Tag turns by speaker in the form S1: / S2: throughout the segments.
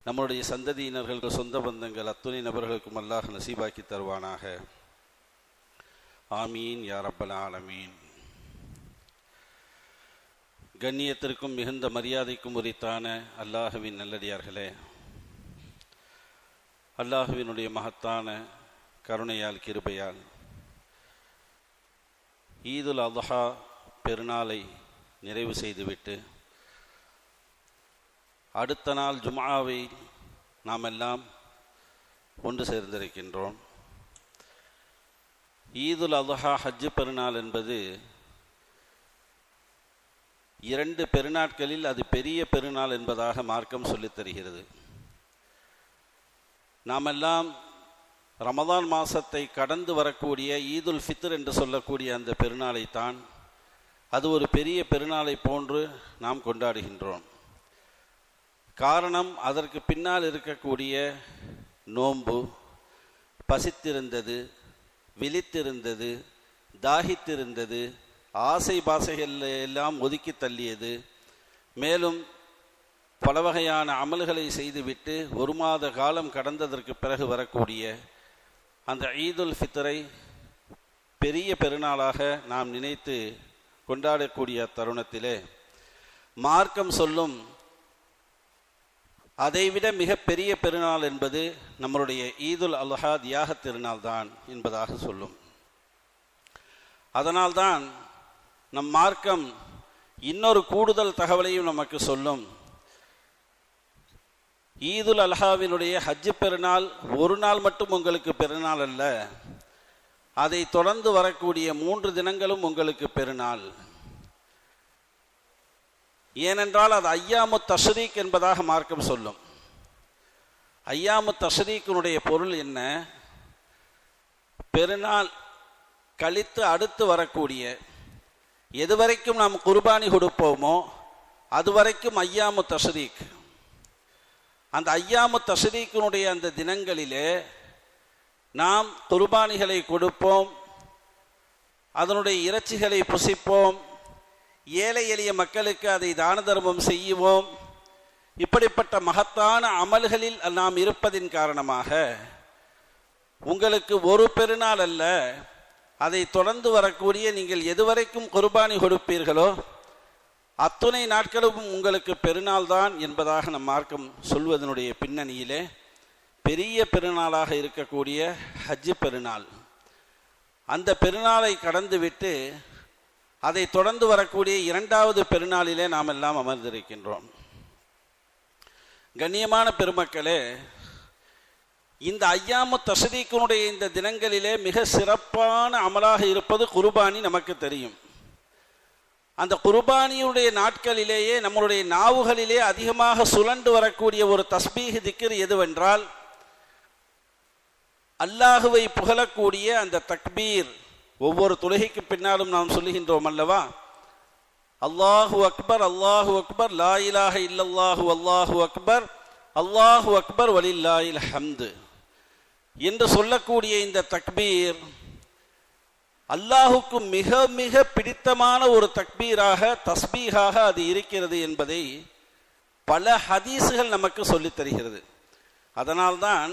S1: நம்முடைய சந்ததியினர்கள், சொந்த பந்தங்கள், அத்துணை நபர்களுக்கும் அல்லாஹ் நசீபாக்கி தருவானாக. ஆமீன் யா ரப்பல் ஆலமீன். கண்ணியத்திற்கும் மிகுந்த மரியாதைக்கும் உரித்தான அல்லாஹுவின் நல்லடியார்களே, அல்லாஹுவினுடைய மகத்தான கருணையால், கிருபையால் ஈதுல் அத்ஹா பெருநாளை நிறைவு செய்துவிட்டு அடுத்த நாள் ஜும்ஆவை நாம் எல்லாம் ஒன்று சேர்ந்திருக்கின்றோம். ஈதுல் அத்ஹா ஹஜ்ஜு பெருநாள் என்பது 2 பெருநாட்களில் அது பெரிய பெருநாள் என்பதாக மார்க்கம் சொல்லித் தருகிறது. நாமெல்லாம் ரமதான் மாதத்தை கடந்து வரக்கூடிய ஈதுல் ஃபித்ர் என்று சொல்லக்கூடிய அந்த பெருநாளைத்தான் அது ஒரு பெரிய பெருநாளை போன்று நாம் கொண்டாடுகின்றோம். காரணம், அதற்கு பின்னால் இருக்கக்கூடிய நோன்பு, பசித்திருந்தது, விழித்திருந்தது, தாகித்திருந்தது, ஆசை பாசைகள் எல்லாம் ஒதுக்கி தள்ளியது, மேலும் பல வகையான அமல்களை செய்துவிட்டு 1 மாத காலம் கடந்ததற்கு பிறகு வரக்கூடிய அந்த ஈதுல் ஃபித்ரை பெரிய பெருநாளாக நாம் நினைத்து கொண்டாடக்கூடிய தருணத்திலே மார்க்கம் சொல்லும் அதைவிட மிக பெரிய பெருநாள் என்பது நம்மளுடைய ஈதுல் அல்ஹா தியாக திருநாள் தான் என்பதாக சொல்லும். அதனால்தான் நம் மார்க்கம் இன்னொரு கூடுதல் தகவலையும் நமக்கு சொல்லும். ஈதுல் அல்ஹாவினுடைய ஹஜ்ஜு பெருநாள் ஒரு நாள் மட்டும் உங்களுக்கு பெருநாள் அல்ல, அதை தொடர்ந்து வரக்கூடிய 3 தினங்களும் உங்களுக்கு பெருநாள். ஏனென்றால் அது ஐயாமு தஷ்ரீக் என்பதாக மார்க்கம் சொல்லும். ஐயாமு தஷ்ரீக்கினுடைய பொருள் என்ன? பெருநாள் கழித்து அடுத்து வரக்கூடிய எதுவரைக்கும் நாம் குர்பானி கொடுப்போமோ அதுவரைக்கும் ஐயாமு தஷ்ரீக். அந்த ஐயாமு தஷ்ரீக்கினுடைய அந்த தினங்களிலே நாம் குர்பானிகளை கொடுப்போம், அதனுடைய இறைச்சிகளை புசிப்போம், ஏழை எளிய மக்களுக்கு அதை தான தர்மம் செய்வோம். இப்படிப்பட்ட மகத்தான அமல்களில் நாம் இருப்பதின் காரணமாக உங்களுக்கு ஒரு பெருநாள் அல்ல, அதை தொடர்ந்து வரக்கூடிய நீங்கள் எதுவரைக்கும் குர்பானி கொடுப்பீர்களோ அத்துணை நாட்களும் உங்களுக்கு பெருநாள் தான் என்பதாக நம் மார்க்கம் சொல்வதனுடைய பின்னணியிலே பெரிய பெருநாளாக இருக்கக்கூடிய ஹஜ்ஜு பெருநாள், அந்த பெருநாளை கடந்துவிட்டு அதை தொடர்ந்து வரக்கூடிய 2வது பெருநாளிலே நாம் எல்லாம் அமர்ந்திருக்கின்றோம். கண்ணியமான பெருமக்களே, இந்த ஐயாமு தஷ்ரீக்கினுடைய இந்த தினங்களிலே மிக சிறப்பான அமலாக இருப்பது குர்பானி. நமக்கு தெரியும், அந்த குர்பானியுடைய நாட்களிலேயே நம்மளுடைய நாவுகளிலே அதிகமாக சுழண்டு வரக்கூடிய ஒரு தஸ்பீஹ் திக்ர் எதுவென்றால் அல்லாஹுவை புகழக்கூடிய அந்த தக்பீர். ஒவ்வொரு தொழுகைக்கு பின்னாலும் நாம் சொல்லுகின்றோம் அல்லவா, அல்லாஹு அக்பர், அல்லாஹு அக்பர், லா இலாஹ இல்லல்லாஹு, அல்லாஹு அக்பர், அல்லாஹு அக்பர், வலில்லாஹில் ஹம்து என்று சொல்லக்கூடிய இந்த தக்பீர் அல்லாஹுக்கு மிக மிக பிடித்தமான ஒரு தக்பீராக, தஸ்பீஹாக அது இருக்கிறது என்பதை பல ஹதீஸுகள் நமக்கு சொல்லித் தருகிறது. அதனால்தான்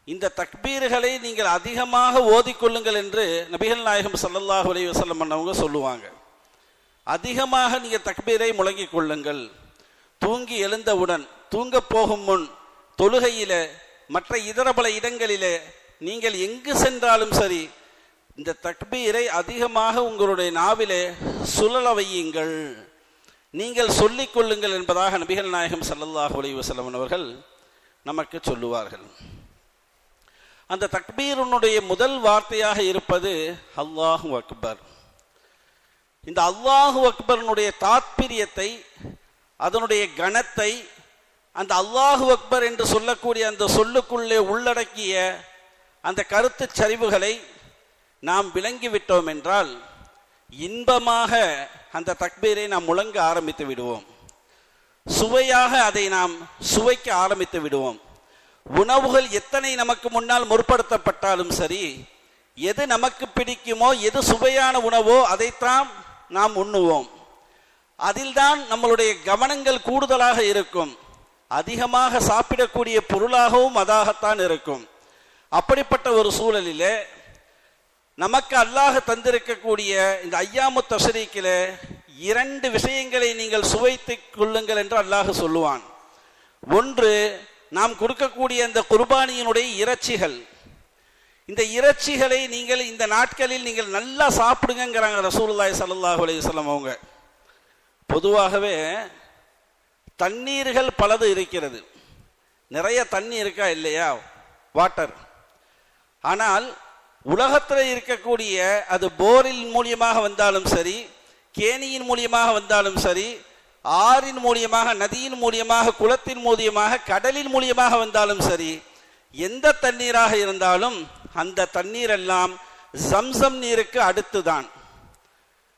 S1: இந்த தக்பீர்களை நீங்கள் அதிகமாக ஓதிக்கொள்ளுங்கள் என்று நபிகள் நாயகம் ஸல்லல்லாஹு அலைஹி வஸல்லம் அவங்க சொல்லுவாங்க. அதிகமாக நீங்கள் தக்பீரை முழங்கிக் கொள்ளுங்கள். தூங்கி எழுந்தவுடன், தூங்க போகும் முன், தொழுகையில, மற்ற இதர பல இடங்களிலே நீங்கள் எங்கு சென்றாலும் சரி இந்த தக்பீரை அதிகமாக உங்களுடைய நாவிலே சுழல வையுங்கள், நீங்கள் சொல்லிக் கொள்ளுங்கள் என்பதாக நபிகள் நாயகம் ஸல்லல்லாஹு அலைஹி வஸல்லம் அவர்கள் நமக்கு சொல்லுவார்கள். அந்த தக்பீருடைய முதல் வார்த்தையாக இருப்பது அல்லாஹு அக்பர். இந்த அல்லாஹு அக்பர்னுடைய தாத்பரியத்தை, அதனுடைய கணத்தை, அந்த அல்லாஹு அக்பர் என்று சொல்லக்கூடிய அந்த சொல்லுக்குள்ளே உள்ளடக்கிய அந்த கருத்து சரிவுகளை நாம் விளங்கிவிட்டோம் என்றால் இன்பமாக அந்த தக்பீரை நாம் முழங்க ஆரம்பித்து விடுவோம். சுவையாக அதை நாம் சுவைக்க ஆரம்பித்து விடுவோம். உணவுகள் எத்தனை நமக்கு முன்னால் முற்படுத்தப்பட்டாலும் சரி, எது நமக்கு பிடிக்குமோ, எது சுவையான உணவோ அதைத்தான் நாம் உண்ணுவோம். அதில்தான் நம்மளுடைய கவனங்கள் கூடுதலாக இருக்கும். அதிகமாக சாப்பிடக்கூடிய பொருளாகவும் அதாகத்தான் இருக்கும். அப்படிப்பட்ட ஒரு சூழலிலே நமக்கு அல்லாஹ் தந்திருக்கக்கூடிய இந்த ஐயாமு தஷ்ரீக்கில 2 விஷயங்களை நீங்கள் சுவைத்து கொள்ளுங்கள் என்று அல்லாஹ் சொல்லுவான். ஒன்று, நாம் கொடுக்கக்கூடிய இந்த குர்பானியினுடைய இறைச்சிகள். இந்த இறைச்சிகளை நீங்கள் இந்த நாட்களில் நீங்கள் நல்லா சாப்பிடுங்கிறாங்க ரசூலுல்லாஹி ஸல்லல்லாஹு அலைஹி வஸல்லம் அவங்க. பொதுவாகவே தண்ணீர்கள் பலது இருக்கிறது. நிறைய தண்ணி இருக்கா இல்லையா, வாட்டர். ஆனால் உலகத்தில் இருக்கக்கூடிய அது போரின் மூலியமாக வந்தாலும் சரி, கேணியின் மூலியமாக வந்தாலும் சரி, ஆறின் மூலியமாக, நதியின் மூலியமாக, குளத்தின் மூலியமாக, கடலின் மூலியமாக வந்தாலும் சரி, எந்த தண்ணீராக இருந்தாலும் அந்த தண்ணீர் எல்லாம் ஜம்சம் நீருக்கு அடுத்துதான்.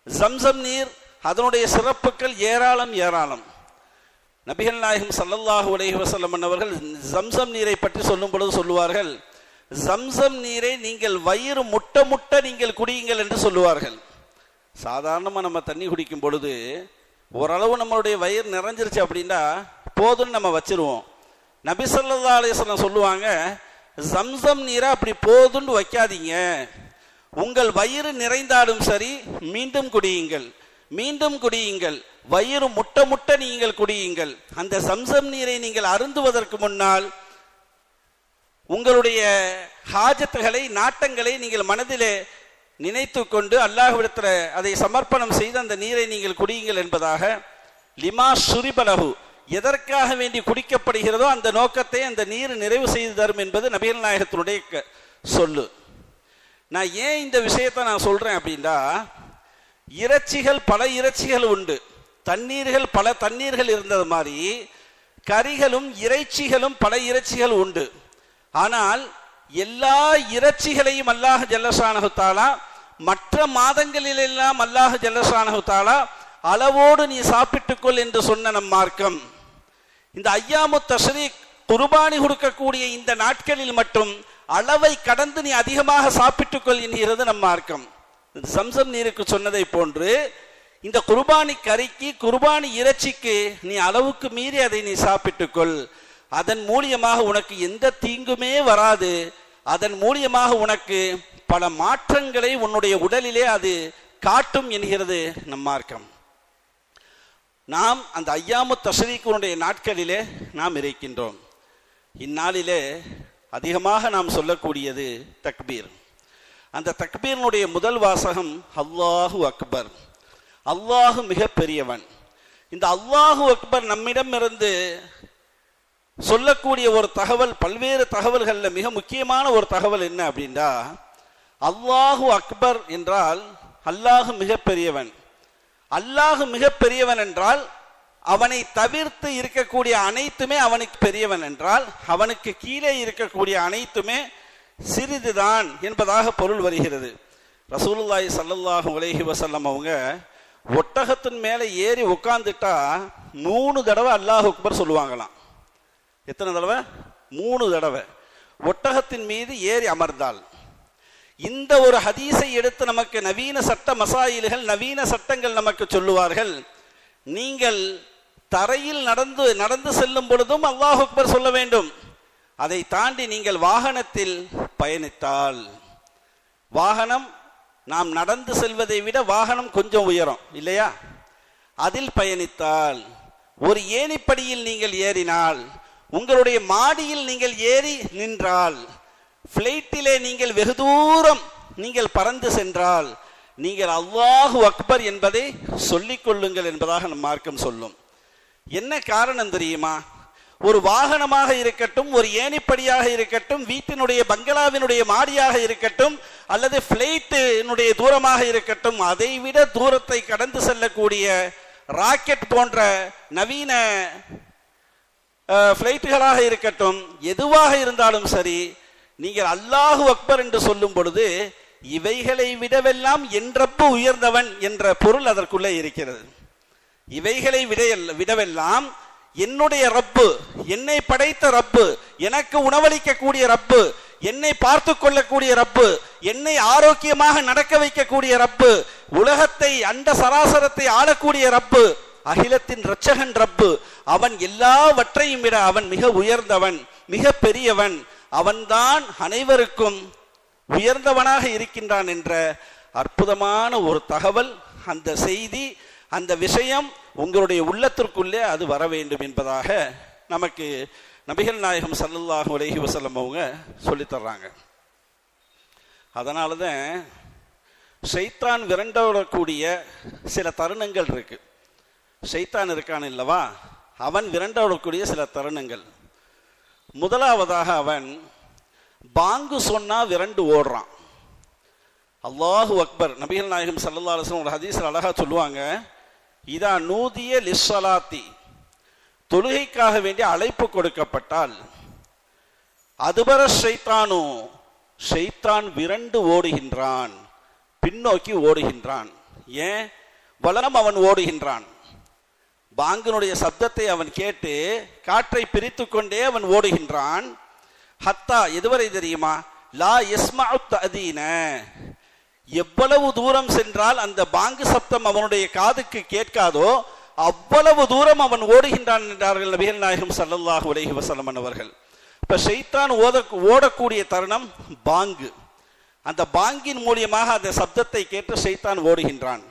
S1: ஜம்சம் நீர் அதனுடைய சிறப்புகள் ஏராளம் ஏராளம். நபிகள் நாயகம் ஸல்லல்லாஹு அலைஹி வஸல்லம் அவர்கள் ஜம்சம் நீரை பற்றி சொல்லும் பொழுது சொல்லுவார்கள், ஜம்சம் நீரை நீங்கள் வயிறு முட்ட முட்ட நீங்கள் குடியுங்கள் என்று சொல்லுவார்கள். சாதாரணமாக நம்ம தண்ணி குடிக்கும் பொழுது ஓரளவு நம்மளுடைய வயிறு நிறைஞ்சிருச்சு அப்படின்னா போதுன்னு நம்ம வச்சிருவோம். நபி ஸல்லல்லாஹு அலைஹி வஸல்லம் சொல்லுவாங்க, ஜம்சம் நீரை அப்படி போதுன்னு வைக்காதீங்க. உங்கள் வயிறு நிறைந்தாலும் சரி மீண்டும் குடியுங்கள், மீண்டும் குடியுங்கள், வயிறு முட்ட முட்ட நீங்கள் குடியுங்கள். அந்த ஜம்சம் நீரை நீங்கள் அருந்துவதற்கு முன்னால் உங்களுடைய ஹாஜத்துகளை, நாட்டங்களை நீங்கள் மனதிலே நினைத்து கொண்டு அல்லாஹ்விடத்தில் அதை சமர்ப்பணம் செய்து அந்த நீரை நீங்கள் குடியுங்கள் என்பதாக. லிமா சுரிபலகு, எதற்காக வேண்டி குடிக்கப்படுகிறதோ அந்த நோக்கத்தை அந்த நீர் நிறைவு செய்து தரும் என்பது நபிகள் நாயகத்தினுடைய சொல்லு. நான் ஏன் இந்த விஷயத்தை நான் சொல்றேன் அப்படின்னா, இறைச்சிகள் பல இறைச்சிகள் உண்டு, தண்ணீர்கள் பல தண்ணீர்கள் இருந்தது மாதிரி கறிகளும் இறைச்சிகளும் பல இறைச்சிகள் உண்டு. ஆனால் எல்லா இறைச்சிகளையும் அல்லாஹ் ஜல்லஷானஹு தஆலா மற்ற மாதங்களிலெல்லாம் அல்லாஹ் ஜல்லஷானஹு தஆலா அளவோடு நீ சாப்பிட்டுக்கொள் என்று சொன்ன நம் மார்க்கம், இந்த ஐயாமு தஷ்ரீக் குர்பானி கொடுக்கக்கூடிய இந்த நாட்களில் மட்டும் அளவை கடந்து நீ அதிகமாக சாப்பிட்டுக்கொள் என்கிறது நம் மார்க்கம். சம்சம் நீருக்கு சொன்னதை போன்று இந்த குர்பானி கறிக்கு, குர்பானி இறைச்சிக்கு நீ அளவுக்கு மீறி அதை நீ சாப்பிட்டுக்கொள். அதன் மூலியமாக உனக்கு எந்த தீங்குமே வராது. அதன் மூலியமாக உனக்கு பல மாற்றங்களை உன்னுடைய உடலிலே அது காட்டும் என்கிறது நம் மார்க்கம். நாம் அந்த ஐயாமு தஷ்ரீக்குடைய நாட்களிலே நாம் இருக்கின்றோம். இந்நாளிலே அதிகமாக நாம் சொல்லக்கூடியது தக்பீர். அந்த தக்பீரினுடைய முதல் வாசகம் அல்லாஹு அக்பர், அல்லாஹு மிக பெரியவன். இந்த அல்லாஹு அக்பர் நம்மிடமிருந்து சொல்லக்கூடிய ஒரு தகவல், பல்வேறு தகவல்களில் மிக முக்கியமான ஒரு தகவல் என்ன அப்படின்னா, அல்லாஹு அக்பர் என்றால் அல்லாஹு மிக பெரியவன். அல்லாஹு மிக பெரியவன் என்றால் அவனை தவிர்த்து இருக்கக்கூடிய அனைத்துமே அவனுக்கு பெரியவன் என்றால் அவனுக்கு கீழே இருக்கக்கூடிய அனைத்துமே சிறிதுதான் என்பதாக பொருள் வருகிறது. ரசூலுல்லாஹி ஸல்லல்லாஹு அலைஹி வஸல்லம் அவங்க ஒட்டகத்தின் மேலே ஏறி உட்கார்ந்துட்டா 3 தடவை அல்லாஹு அக்பர் சொல்லுவாங்களாம். எத்தனை தடவை? 3 தடவை ஒட்டகத்தின் மீது ஏறி அமர்ந்தால். இந்த ஒரு ஹதீஸை எடுத்து நமக்கு நவீன சட்ட மசாயில்கள், நவீன சட்டங்கள் நமக்கு சொல்லுவார்கள், நீங்கள் தரையில் நடந்து செல்லும் பொழுதும் அல்லாஹ் அக்பர் சொல்ல வேண்டும். அதை தாண்டி நீங்கள் வாகனத்தில் பயணித்தால், வாகனம் நாம் நடந்து செல்வதை விட வாகனம் கொஞ்சம் உயரம் இல்லையா, அதில் பயணித்தால், ஒரு ஏணிப்படியில் நீங்கள் ஏறினால், உங்களுடைய மாடியில் நீங்கள் ஏறி நின்றால், பிளைட்டிலே நீங்கள் வெகு தூரம் நீங்கள் பறந்து சென்றால், நீங்கள் அல்லாஹு அக்பர் என்பதை சொல்லிக் கொள்ளுங்கள் என்பதாக நம் மார்க்கம் சொல்லும். என்ன காரணம் தெரியுமா? ஒரு வாகனமாக இருக்கட்டும், ஒரு ஏணிப்படியாக இருக்கட்டும், வீட்டினுடைய பங்களாவினுடைய மாடியாக இருக்கட்டும், அல்லது பிளைட்டினுடைய தூரமாக இருக்கட்டும், அதை விட தூரத்தை கடந்து செல்லக்கூடிய ராக்கெட் போன்ற நவீன பிளைட்டுகளாக இருக்கட்டும், எதுவாக இருந்தாலும் சரி, நீங்கள் அல்லாஹு அக்பர் என்று சொல்லும் பொழுது இவைகளை விடவெல்லாம் என் ரப்பு உயர்ந்தவன் என்ற பொருள் அதற்குள்ளே இருக்கிறது. இவைகளை விடவெல்லாம் என்னுடைய ரப்பு, என்னை படைத்த ரப்பு, எனக்கு உணவளிக்கக்கூடிய ரப்பு, என்னை பார்த்து கொள்ளக்கூடிய ரப்பு, என்னை ஆரோக்கியமாக நடக்க வைக்கக்கூடிய ரப்பு, உலகத்தை அண்ட சராசரத்தை ஆளக்கூடிய ரப்பு, அகிலத்தின் இரட்சகன் ரப்பு, அவன் எல்லாவற்றையும் விட அவன் மிக உயர்ந்தவன், மிக பெரியவன், அவன்தான் அனைவருக்கும் உயர்ந்தவனாக இருக்கின்றான் என்ற அற்புதமான ஒரு தகவல், அந்த செய்தி, அந்த விஷயம் உங்களுடைய உள்ளத்திற்குள்ளே அது வர வேண்டும் என்பதாக நமக்கு நபிகள் நாயகம் ஸல்லல்லாஹு அலைஹி வஸல்லம் அவங்க சொல்லித்தர்றாங்க. அதனால தான் ஷைத்தான் விரண்டோடக்கூடிய சில தருணங்கள் இருக்கு. ஷைத்தான் இருக்கான் இல்லவா, அவன் விரண்டோடக்கூடிய சில தருணங்கள். முதலாவதாக அவன் பாங்கு சொன்னா விரண்டு ஓடுறான். அல்லாஹு அக்பர். நபிகள் நாயகம் ஸல்லல்லாஹு அலைஹி வஸல்லம் ஒரு ஹதீஸ்ல அழகா சொல்லுவாங்க, இதா நூதிய லிஸ்ஸலாத்தி, தொழுகைக்காக வேண்டிய அழைப்பு கொடுக்கப்பட்டால், அதுபர ஷைத்தானு, ஷைத்தான் விரண்டு ஓடுகின்றான், பின்னோக்கி ஓடுகின்றான். ஏன்? வலம் அவன் ஓடுகின்றான். பாங்கினுடைய சப்தத்தை அவன் கேட்டு காற்றை பிரித்து கொண்டே அவன் ஓடுகின்றான். ஹத்தா, எதுவரை தெரியுமா? லா யஸ்மஉ தஅதீன, எவ்வளவு தூரம் சென்றால் அந்த பாங்கு சப்தம் அவனுடைய காதுக்கு கேட்காதோ அவ்வளவு தூரம் அவன் ஓடுகின்றான் என்றார்கள் நபிகள் நாயகம் ஸல்லல்லாஹு அலைஹி வஸல்லம் அவர்கள். இப்ப ஷைத்தான் ஓடக்கூடிய தருணம் பாங்கு. அந்த பாங்கின் மூலியமாக அந்த சப்தத்தை கேட்டு ஷைத்தான் ஓடுகின்றான்,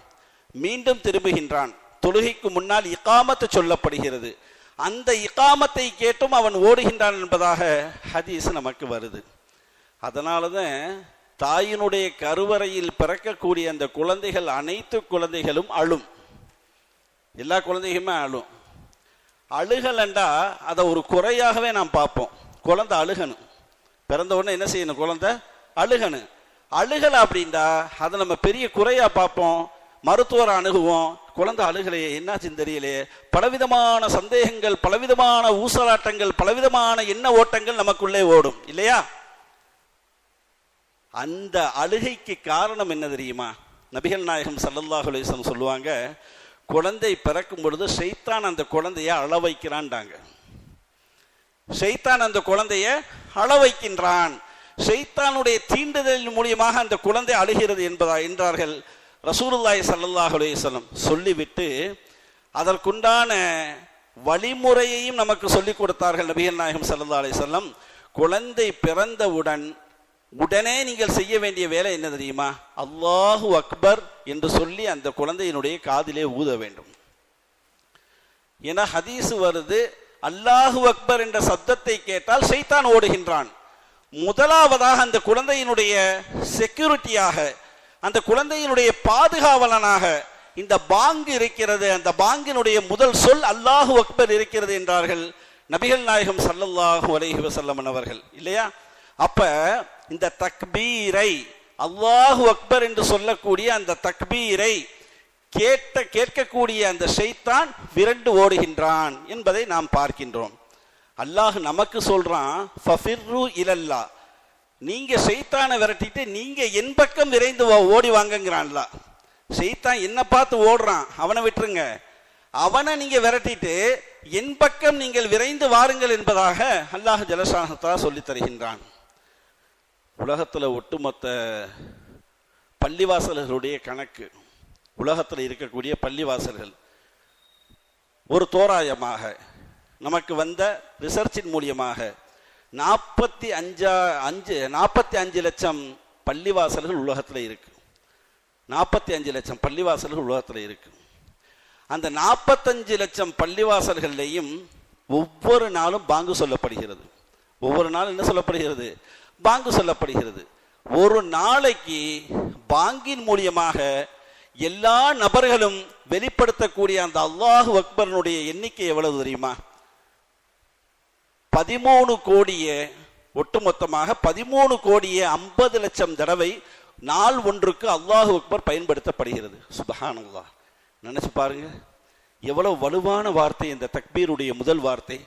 S1: மீண்டும் திரும்புகின்றான். தொழுகைக்கு முன்னால் இகாமத்து சொல்லப்படுகிறது, அந்த இகாமத்தை கேட்டும் அவன் ஓடுகின்றான் என்பதாக ஹதீஸ் நமக்கு வருது. அதனாலதான் தாயினுடைய கருவறையில் பிறக்கக்கூடிய அந்த குழந்தைகள், அனைத்து குழந்தைகளும் அழும். எல்லா குழந்தைகளுமே அழும். அழுகலண்டா அதை ஒரு குறையாகவே நாம் பார்ப்போம். குழந்தை அழுகணும், பிறந்த உடனே என்ன செய்யணும்? குழந்தை அழுகணும். அழுகலை அப்படின்டா அதை நம்ம பெரிய குறையா பார்ப்போம், மருத்துவரை அணுகுவோம். குழந்தை அழுகலையே, என்னாச்சுன்னு தெரியலையே, பலவிதமான சந்தேகங்கள், பலவிதமான ஊசலாட்டங்கள், பலவிதமான எண்ண ஓட்டங்கள் நமக்குள்ளே ஓடும் இல்லையா? அந்த அழுகைக்கு காரணம் என்ன தெரியுமா? நபிகள் நாயகம் ஸல்லல்லாஹு அலைஹி வஸல்லம் சொல்லுவாங்க, குழந்தை பிறக்கும் பொழுது ஷைத்தான் அந்த குழந்தைய அழ வைக்கிறான்டாங்க. ஷைத்தான் அந்த குழந்தைய அழ வைக்கின்றான். ஷைத்தானுடைய தீண்டுதலின் மூலியமாக அந்த குழந்தை அழுகிறது என்றார்கள் ரசூலுல்லாஹி ஸல்லல்லாஹு அலைஹி வஸல்லம். சொல்லிவிட்டு அதற்குண்டான வழிமுறையையும் நமக்கு சொல்லிக் கொடுத்தார்கள் நபிகள் நாயகம் ஸல்லல்லாஹு அலைஹி வஸல்லம். குழந்தை பிறந்தவுடன் உடனே நீங்கள் செய்ய வேண்டிய வேலை என்ன தெரியுமா? அல்லாஹு அக்பர் என்று சொல்லி அந்த குழந்தையினுடைய காதிலே ஊத வேண்டும். ஏன்னா ஹதீஸ் வருது, அல்லாஹு அக்பர் என்ற சப்தத்தை கேட்டால் ஷைத்தான் ஓடுகின்றான். முதலாவதாக அந்த குழந்தையினுடைய செக்யூரிட்டியாக, அந்த குழந்தையினுடைய பாதுகாவலனாக இந்த பாங்கு இருக்கிறது. அந்த பாங்கினுடைய முதல் சொல் அல்லாஹு அக்பர் இருக்கிறது என்றார்கள் நபிகள் நாயகம் ஸல்லல்லாஹு அலைஹி வஸல்லம் அவர்கள் இல்லையா? அப்ப இந்த தக்பீரை, அல்லாஹு அக்பர் என்று சொல்லக்கூடிய அந்த தக்பீரை கேட்கக்கூடிய அந்த ஷைத்தான் விரண்டு ஓடுகின்றான் என்பதை நாம் பார்க்கின்றோம். அல்லாஹ் நமக்கு சொல்றான், ஃபஃபிர்ரு இலல்லாஹ், நீங்க ஷைத்தானை விரட்டிட்டு நீங்க என் பக்கம் விரைந்து ஓடி வாங்கங்கிறான்ல. ஷைத்தான் என்ன பார்த்து ஓடுறான், அவனை விட்டுருங்க, அவனை நீங்க விரட்டிட்டு என் பக்கம் நீங்கள் விரைந்து வாருங்கள் என்பதாக அல்லாஹ் ஜல்லஷானஹு தஆலா சொல்லித் தருகின்றான். உலகத்துல ஒட்டுமொத்த பள்ளிவாசல்களுடைய கணக்கு, உலகத்தில் இருக்கக்கூடிய பள்ளிவாசல்கள் ஒரு தோராயமாக நமக்கு வந்த ரிசர்ச்சின் மூலியமாக 45 லட்சம் பள்ளிவாசல்கள் உலகத்தில் இருக்கு. 45 லட்சம் பள்ளிவாசல்கள் உலகத்தில் இருக்கு. அந்த 45 லட்சம் பள்ளிவாசல்கள்லையும் ஒவ்வொரு நாளும் பாங்கு சொல்லப்படுகிறது. ஒவ்வொரு நாளும் என்ன சொல்லப்படுகிறது? பாங்கு சொல்லப்படுகிறது. ஒரு நாளைக்கு பாங்கின் மூலியமாக எல்லா நபர்களும் வெளிப்படுத்தக்கூடிய அந்த அல்லாஹு அக்பர்னுடைய எண்ணிக்கை எவ்வளவு தெரியுமா? 13 கோடியே, ஒட்டுமொத்தமாக 13 கோடியே 50 லட்சம் தடவை நாள் ஒன்றுக்கு அல்லாஹு அக்பர் பயன்படுத்தப்படுகிறது. சுப்ஹானல்லாஹ். நினைச்சு பாருங்க, எவ்வளவு வலுவான வார்த்தை இந்த தக்பீருடைய முதல் வார்த்தை.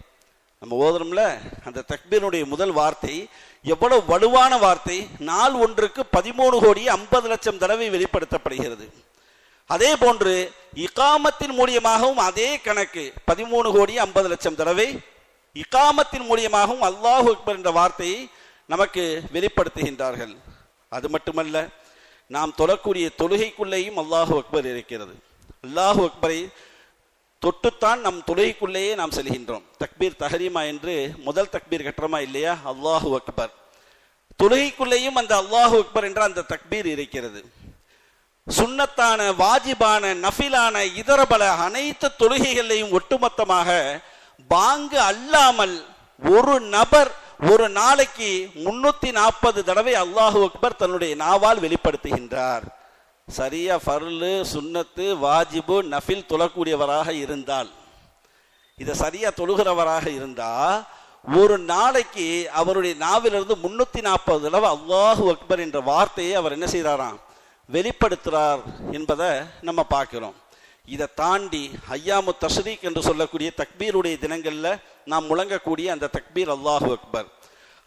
S1: நம்ம ஓதுறோம்ல, அந்த தக்பீருடைய முதல் வார்த்தை எவ்வளவு வலுவான வார்த்தை. நாள் ஒன்றுக்கு 13 கோடியே 50 லட்சம் தடவை வெளிப்படுத்தப்படுகிறது. அதே போன்று இகாமத்தின் மூலியமாகவும் அதே கணக்கு 13 கோடியே 50 லட்சம் தடவை இகாமத்தின் மூலியமாகவும் அல்லாஹு அக்பர் என்ற வார்த்தையை நமக்கு வெளிப்படுத்துகின்றார்கள். அது மட்டுமல்ல, நாம் தொழக்கூடிய தொழுகைக்குள்ளேயும் அல்லாஹு அக்பர் இருக்கிறது. அல்லாஹு அக்பரை தொட்டுத்தான் நம் தொழுகைக்குள்ளேயே நாம் செல்கின்றோம். தக்பீர் தஹரீமா என்று முதல் தக்பீர் கட்டுறோமா இல்லையா, அல்லாஹு அக்பர். தொழுகைக்குள்ளேயும் அந்த அல்லாஹு அக்பர் என்ற அந்த தக்பீர் இருக்கிறது. சுன்னத்தான, வாஜிபான, நஃபிலான இதர பல அனைத்து தொழுகைகளையும் ஒட்டுமொத்தமாக பாங்கு அல்லாமல் ஒரு நபர் ஒரு நாளைக்கு 340 தடவை அல்லாஹு அக்பர் தன்னுடைய நாவால் வெளிப்படுத்துகின்றார். சரியா ஃபர்லு, சுன்னத்து, வாஜிபு, நஃபில் தொழக்கூடியவராக இருந்தால், இதை சரியா தொழுகிறவராக இருந்தா ஒரு நாளைக்கு அவருடைய நாவிலிருந்து 340 தடவை அல்லாஹு அக்பர் என்ற வார்த்தையை அவர் என்ன செய்கிறாராம், வெளிப்படுத்துகிறார் என்பதை நம்ம பார்க்கிறோம். இதை தாண்டி ஐயாமு தஷ்ரீக் என்று சொல்லக்கூடிய தக்பீருடைய தினங்களில் நாம் முழங்கக்கூடிய அந்த தக்பீர் அல்லாஹு அக்பர்,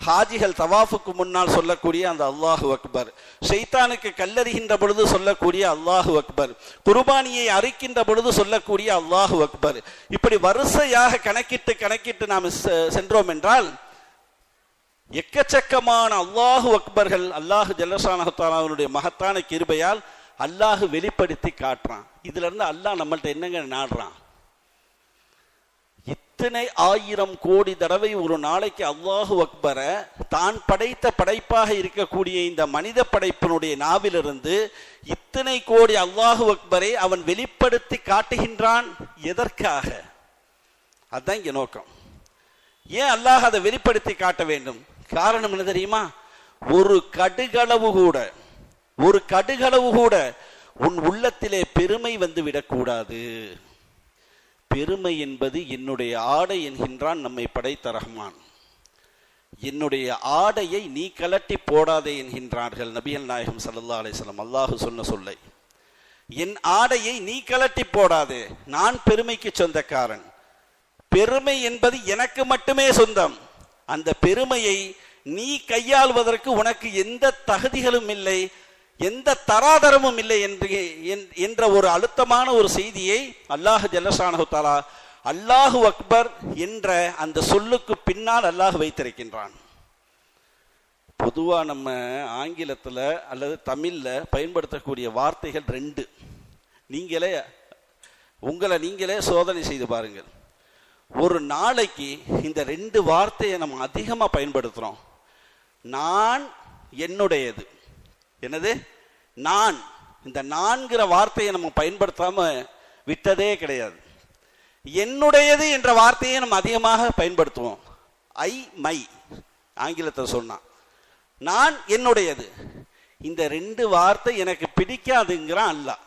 S1: ஹாஜிகள் தவாஃபுக்கு முன்னால் சொல்லக்கூடிய அந்த அல்லாஹு அக்பர், ஷைத்தானுக்கு கல்லறிகின்ற பொழுது சொல்லக்கூடிய அல்லாஹு அக்பர், குர்பானியை அறுக்கின்ற பொழுது சொல்லக்கூடிய அல்லாஹு அக்பர், இப்படி வரிசையாக கணக்கிட்டு நாம் சென்றோம் என்றால் எக்கச்சக்கமான அல்லாஹு அக்பர்கள் அல்லாஹு ஜல்லஷானஹு தஆலாவுடைய மகத்தான கிருபையால் அல்லாஹு வெளிப்படுத்தி காட்டுறான். இதுல இருந்து அல்லாஹ் நம்மள்ட்ட என்னங்க நாடுறான், இத்தனை 1000 கோடி தடவை ஒரு நாளைக்கு அல்லாஹு அக்பரை தான் படைத்த படைப்பாக இருக்கக்கூடிய இந்த மனித படைப்பினுடைய நாவிலிருந்து இத்தனை கோடி அல்லாஹு அக்பரை அவன் வெளிப்படுத்தி காட்டுகின்றான். எதற்காக? அதுதான் இங்க நோக்கம். ஏன் அல்லாஹ் அதை வெளிப்படுத்தி காட்ட வேண்டும்? காரணம் என்ன தெரியுமா? ஒரு கடுகளவு கூட உன் உள்ளத்திலே பெருமை வந்து விடக்கூடாது. பெருமை என்பது என்னுடைய ஆடை என்கின்றான் நம்மை படைத்த ரஹ்மான். என்னுடைய ஆடையை நீ கலட்டி போடாதே என்கின்றார்கள் நபிகள் நாயகம் ஸல்லல்லாஹு அலைஹி வஸல்லம். அல்லாஹ் சொன்ன சொல்லை, என் ஆடையை நீ கலட்டி போடாதே, நான் பெருமைக்கு சொந்தக்காரன். பெருமை என்பது எனக்கு மட்டுமே சொந்தம். அந்த பெருமையை நீ கையாள்வதற்கு உனக்கு எந்த தகுதிகளும் இல்லை, எந்த தராதரமும் இல்லை என்ற ஒரு அழுத்தமான ஒரு செய்தியை அல்லாஹ் ஜல்லஷானஹு தஆலா அல்லாஹு அக்பர் என்ற அந்த சொல்லுக்கு பின்னால் அல்லாஹ் வைத்திருக்கின்றான். பொதுவா நம்ம ஆங்கிலத்துல அல்லது தமிழ்ல பயன்படுத்தக்கூடிய வார்த்தைகள் 2. நீங்களே சோதனை செய்து பாருங்கள். ஒரு நாளைக்கு இந்த 2 வார்த்தையை நம்ம அதிகமா பயன்படுத்துறோம். நான், என்னுடையது. என்னது? நான். இந்த நான்கிற வார்த்தையை நம்ம பயன்படுத்தாம விட்டதே கிடையாது. என்னுடையது என்ற வார்த்தையை நம்ம அதிகமாக பயன்படுத்துவோம். ஐ, மை ஆங்கிலத்தில் சொன்னா, நான் என்னுடையது. இந்த 2 வார்த்தை எனக்கு பிடிக்காதுங்கிறான் அல்லாஹ்.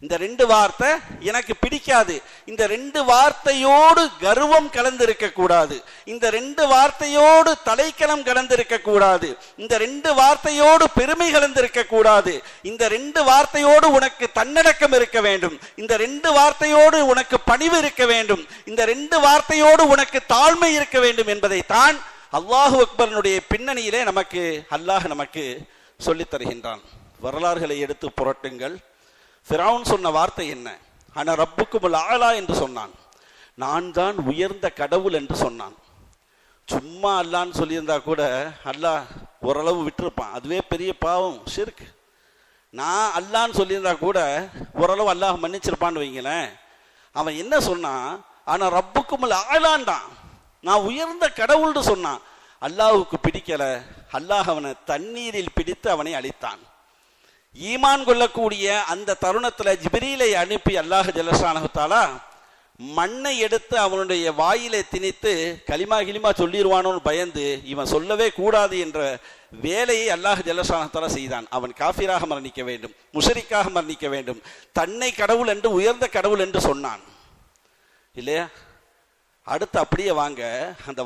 S1: இந்த 2 வார்த்தை எனக்கு பிடிக்காது. இந்த 2 வார்த்தையோடு கர்வம் கலந்திருக்க கூடாது. இந்த 2 வார்த்தையோடு தலைக்கணம் கலந்திருக்க கூடாது. இந்த 2 வார்த்தையோடு பெருமை கலந்திருக்க கூடாது. இந்த 2 வார்த்தையோடு உனக்கு தன்னடக்கம் இருக்க வேண்டும். இந்த 2 வார்த்தையோடு உனக்கு பணிவு இருக்க வேண்டும். இந்த 2 வார்த்தையோடு உனக்கு தாழ்மை இருக்க வேண்டும் என்பதைத்தான் அல்லாஹு அக்பர்னுடைய பின்னணியிலே அல்லாஹ் நமக்கு சொல்லித் தருகின்றான். வரலாறுகளை எடுத்து புரட்டுங்கள். ஃபிரௌன் சொன்ன வார்த்தை என்ன? அன ரப்புக்குமுல் ஆலா என்று சொன்னான். நான் தான் உயர்ந்த கடவுள் என்று சொன்னான். சும்மா அல்லான்னு சொல்லியிருந்தா கூட அல்லாஹ் ஓரளவு விட்டுருப்பான். அதுவே பெரிய பாவம், ஷிர்க். நான் அல்லான்னு சொல்லியிருந்தா கூட ஓரளவு அல்லாஹ் மன்னிச்சிருப்பான்னு வைங்களேன். அவன் என்ன சொன்னான்? ஆனா ரப்புக்குமுல் ஆலான்டான். நான் உயர்ந்த கடவுள்னு சொன்னான். அல்லாஹுக்கு பிடிக்கல. அல்லாஹ் அவனை தண்ணீரில் பிடித்து அவனை அழித்தான். ஈமான் கொள்ளக்கூடிய அந்த தருணத்துல ஜிப்ரீலை அனுப்பி அல்லாஹ் ஜல்லஷானஹு தஆலா மண்ணை எடுத்து அவனுடைய வாயிலே திணித்து கலிமா சொல்லிடுவானோன்னு பயந்து இவன் சொல்லவே கூடாது என்ற வேலையை அல்லாஹ் ஜல்லஷானஹு தஆலா செய்தான். அவன் காஃபிராக மரணிக்க வேண்டும், முஷ்ரிக்காக மரணிக்க வேண்டும். தன்னை கடவுள் என்று, உயர்ந்த கடவுள் என்று சொன்னான் இல்லையா? அடுத்து அப்படியே வாங்க, அந்த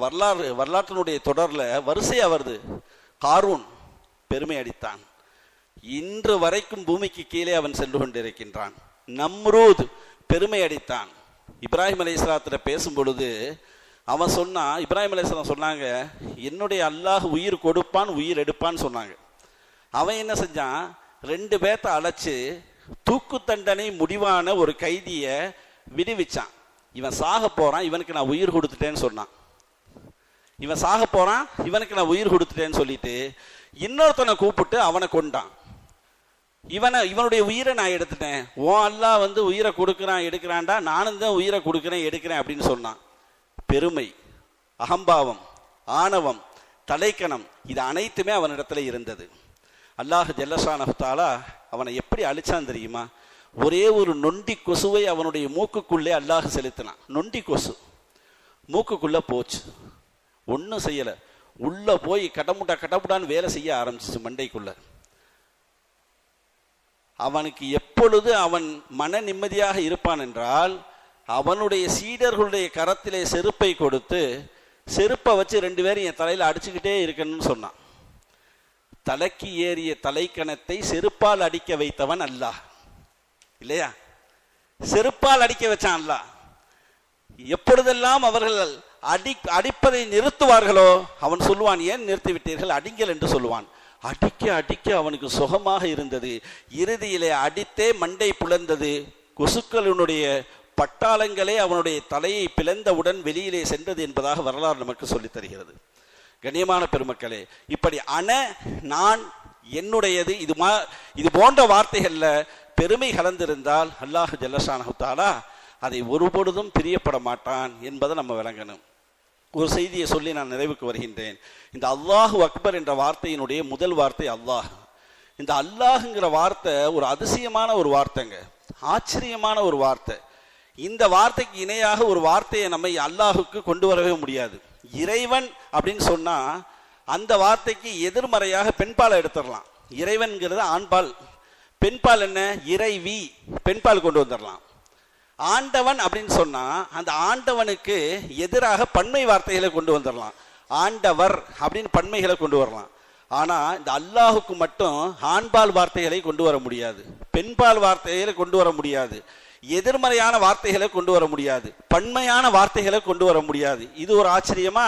S1: வரலாற்றினுடைய தொடர்ல வரிசையா வருது. காரூன் பெருமை அடித்தான். இன்று வரைக்கும் பூமிக்கு கீழே அவன் சென்று கொண்டிருக்கின்றான். நம்ரூத் பெருமை அடித்தான். இப்ராஹிம் அலைஹிஸ்ஸலாத்துல பேசும் பொழுது அவன் சொன்னான், இப்ராஹிம் அலைஹிஸ்ஸலாம் சொன்னாங்க, என்னுடைய அல்லாஹ் உயிர் கொடுப்பான் உயிர் எடுப்பான்னு சொன்னாங்க. அவன் என்ன செஞ்சான்? 2 பேர்த்த அழைச்சு தூக்கு தண்டனை முடிவான ஒரு கைதிய விடுவிச்சான். இவன் சாக போறான், இவனுக்கு நான் உயிர் கொடுத்துட்டேன்னு சொன்னான். இவன் சாக போறான், இவனுக்கு நான் உயிர் கொடுத்துட்டேன்னு சொல்லிட்டு இன்னொருத்தனை கூப்பிட்டு அவனை கொண்டான். இவனுடைய உயிரை நான் எடுத்துட்டேன், ஓ அல்லாஹ் வந்து உயிரை கொடுக்குறான் எடுக்கிறான்டா, நானும் தான் உயிரை கொடுக்குறேன் எடுக்கிறேன் அப்படின்னு சொன்னான். பெருமை, அகம்பாவம், ஆணவம், தலைக்கணம், இது அனைத்துமே அவனிடத்துல இருந்தது. அல்லாஹ் ஜல்லஷானஹு தஆலா அவனை எப்படி அழிச்சான் தெரியுமா? ஒரே ஒரு நொண்டி கொசுவை அவனுடைய மூக்குக்குள்ளே அல்லாஹ் செலுத்தினான். நொண்டி கொசு மூக்குக்குள்ள போச்சு, ஒன்றும் செய்யலை, உள்ள போய் கடமுடான்னு வேலை செய்ய ஆரம்பிச்சிச்சு மண்டைக்குள்ள. அவனுக்கு எப்பொழுது அவன் மன நிம்மதியாக இருப்பான் என்றால், அவனுடைய சீடர்களுடைய கரத்திலே செருப்பை கொடுத்து, செருப்பை வச்சு 2 பேரும் என் தலையில அடிச்சுக்கிட்டே இருக்கணும்னு சொன்னான். தலைக்கு ஏறிய தலைக்கணத்தை செருப்பால் அடிக்க வைத்தவன் அல்லாஹ் இல்லையா? செருப்பால் அடிக்க வச்சான் அல்லாஹ். எப்பொழுதெல்லாம் அவர்கள் அடிப்பதை நிறுத்துவார்களோ அவன் சொல்லுவான், ஏன் நிறுத்தி விட்டீர்கள், அடிங்கள் என்று சொல்லுவான். அடிக்க அடிக்க அவனுக்கு சுகமாக இருந்தது. இறுதியிலே அடித்தே மண்டை பிளந்தது. கொசுக்களினுடைய பட்டாளங்களே அவனுடைய தலையை பிளந்தவுடன் வெளியிலே சென்றது என்பதாக வரலாறு நமக்கு சொல்லித் தருகிறது. கண்ணியமான பெருமக்களே, இப்படி நான், என்னுடையது, இது போன்ற வார்த்தைகள்ல பெருமை கலந்திருந்தால் அல்லாஹ் ஜல்லஷானஹு தஆலா அதை ஒருபொழுதும் பிரியப்பட மாட்டான் என்பதை நம்ம விளங்கணும். ஒரு செய்தியை சொல்லி நான் நிறைவுக்கு வருகின்றேன். இந்த அல்லாஹு அக்பர் என்ற வார்த்தையினுடைய முதல் வார்த்தை அல்லாஹ். இந்த அல்லாஹுங்கிற வார்த்தை ஒரு அதிசயமான ஒரு வார்த்தைங்க, ஆச்சரியமான ஒரு வார்த்தை. இந்த வார்த்தைக்கு இணையாக ஒரு வார்த்தையை நம்ம அல்லாஹுக்கு கொண்டு வரவே முடியாது. இறைவன் அப்படின்னு சொன்னா அந்த வார்த்தைக்கு எதிர்மறையாக பெண்பாலை எடுத்துடலாம். இறைவன்கிறது ஆண்பால், பெண்பால் என்ன, இறைவி, பெண்பால் கொண்டு வந்துடலாம். ஆண்டவன் அப்படின்னு சொன்னா அந்த ஆண்டவனுக்கு எதிராக பன்மை வார்த்தைகளை கொண்டு வந்துடலாம். ஆண்டவர் அப்படின்னு பன்மைகளை கொண்டு வரலாம். ஆனா இந்த அல்லாஹுக்கு மட்டும் ஆண்பால் வார்த்தைகளை கொண்டு வர முடியாது, பெண்பால் வார்த்தைகளை கொண்டு வர முடியாது, எதிர்மறையான வார்த்தைகளை கொண்டு வர முடியாது, பன்மையான வார்த்தைகளை கொண்டு வர முடியாது. இது ஒரு ஆச்சரியமா?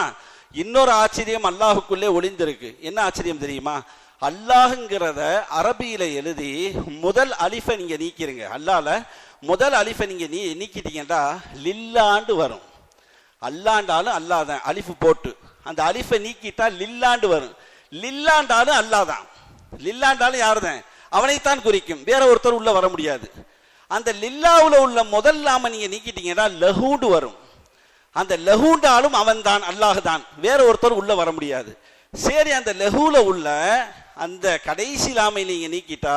S1: இன்னொரு ஆச்சரியம் அல்லாஹுக்குள்ளே ஒளிந்திருக்கு. என்ன ஆச்சரியம் தெரியுமா? அல்லாஹுங்கிறத அரபியில எழுதி முதல் அலிஃபை நீங்க நீக்கிருங்க. அல்லால முதல் அலிஃபை நீங்க நீக்கிட்டீங்கன்னா லில்லாண்டு வரும். அல்லாண்டாலும் அல்லாதான் அலிஃபு போட்டு அந்த அலிஃபை நீக்கிட்டா லில்லாண்டு வரும். லில்லாண்டாலும் அல்லாதான், லில்லாண்டாலும் யாருதான், அவனைத்தான் குறிக்கும், வேற ஒருத்தர் உள்ள வர முடியாது. அந்த லில்லாவுல உள்ள முதல் லாம நீங்க நீக்கிட்டீங்கன்னா லஹூண்டு வரும். அந்த லஹூண்டாலும் அவன் தான், அல்லாஹ் தான், வேற ஒருத்தர் உள்ள வர முடியாது. சரி, அந்த லஹூல உள்ள அந்த கடைசி லாமை நீங்க நீக்கிட்டா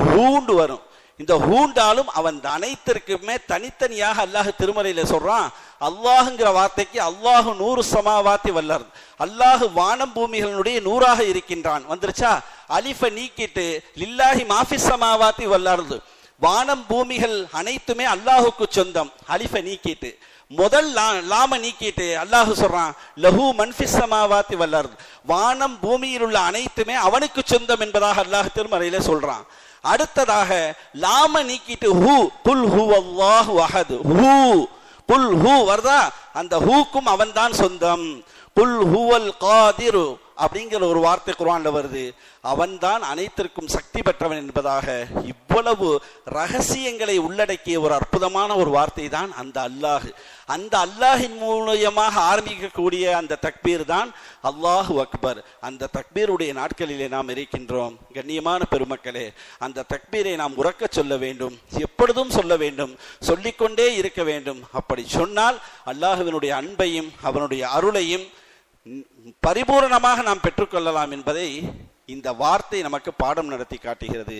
S1: ஹூண்டு வரும். இந்த ஹூண்டாலும் அவன் அனைத்திற்குமே தனித்தனியாக அல்லாஹ் திருமறையில சொல்றான். அல்லாஹுங்கிற வார்த்தைக்கு அல்லாஹு நூறு சமாவாத்தி வல்லர், அல்லாஹு வானம் பூமிகளுடைய நூறாக இருக்கின்றான் வந்துருச்சா? அலிஃப நீக்கிட்டு லில்லாஹி மாஃபிஸ் சமாவாத்தி வல்லர்து, வானம் பூமிகள் அனைத்துமே அல்லாஹுக்கு சொந்தம். அலிஃப நீக்கிட்டு முதல் லாம நீக்கிட்டு அல்லாஹு சொல்றான் லஹு மன்ஃபிஸ் சமாவாத்தி வல்லர்து, வானம் பூமியில் உள்ள அனைத்துமே அவனுக்கு சொந்தம் என்பதாக அல்லாஹ் திருமறையில சொல்றான். அடுத்ததாக லாம நீக்கிட்டு ஹூ குல் ஹூ அல்லாஹு அஹத், ஹூ குல் ஹூ வருதா? அந்த ஹூக்கும் அவன் தான் சொந்தம். குல் ஹுவல் காதிரு அப்படிங்கிற ஒரு வார்த்தை குர்ஆன்ல வருது. அவன்தான் அனைத்திற்கும் சக்தி பெற்றவன் என்பதாக இவ்வளவு ரகசியங்களை உள்ளடக்கிய ஒரு அற்புதமான ஒரு வார்த்தை தான் அந்த அல்லாஹ். அந்த அல்லாஹின் மூலமாக ஆரம்பிக்கக்கூடிய அந்த தக்பீர் தான் அல்லாஹு அக்பர். அந்த தக்பீருடைய நாட்களிலே நாம் இருக்கின்றோம். கண்ணியமான பெருமக்களே, அந்த தக்பீரை நாம் உறக்க சொல்ல வேண்டும், எப்பொழுதும் சொல்ல வேண்டும், சொல்லிக்கொண்டே இருக்க வேண்டும். அப்படி சொன்னால் அல்லாஹுவினுடைய அன்பையும் அவனுடைய அருளையும் பரிபூரணமாக நாம் பெற்றுக்கொள்ளலாம் என்பதை இந்த வார்த்தை நமக்கு பாடம் நடத்தி காட்டுகிறது.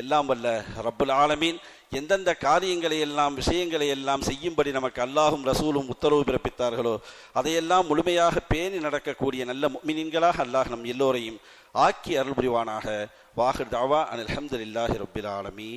S1: எல்லாம் வல்ல ரப்புல் ஆலமீன் எந்தெந்த காரியங்களை எல்லாம் விஷயங்களை எல்லாம் செய்யும்படி நமக்கு அல்லாஹும் ரசூலும் உத்தரவு பிறப்பித்தார்களோ அதையெல்லாம் முழுமையாக பேணி நடக்கக்கூடிய நல்ல முஃமினீன்களாக அல்லாஹ் நம் எல்லோரையும் ஆக்கி அருள் புரிவானாக. வாஹிர் தஅவா அனில் ஹம்துலில்லாஹி ரப்பில் ஆலமீன்.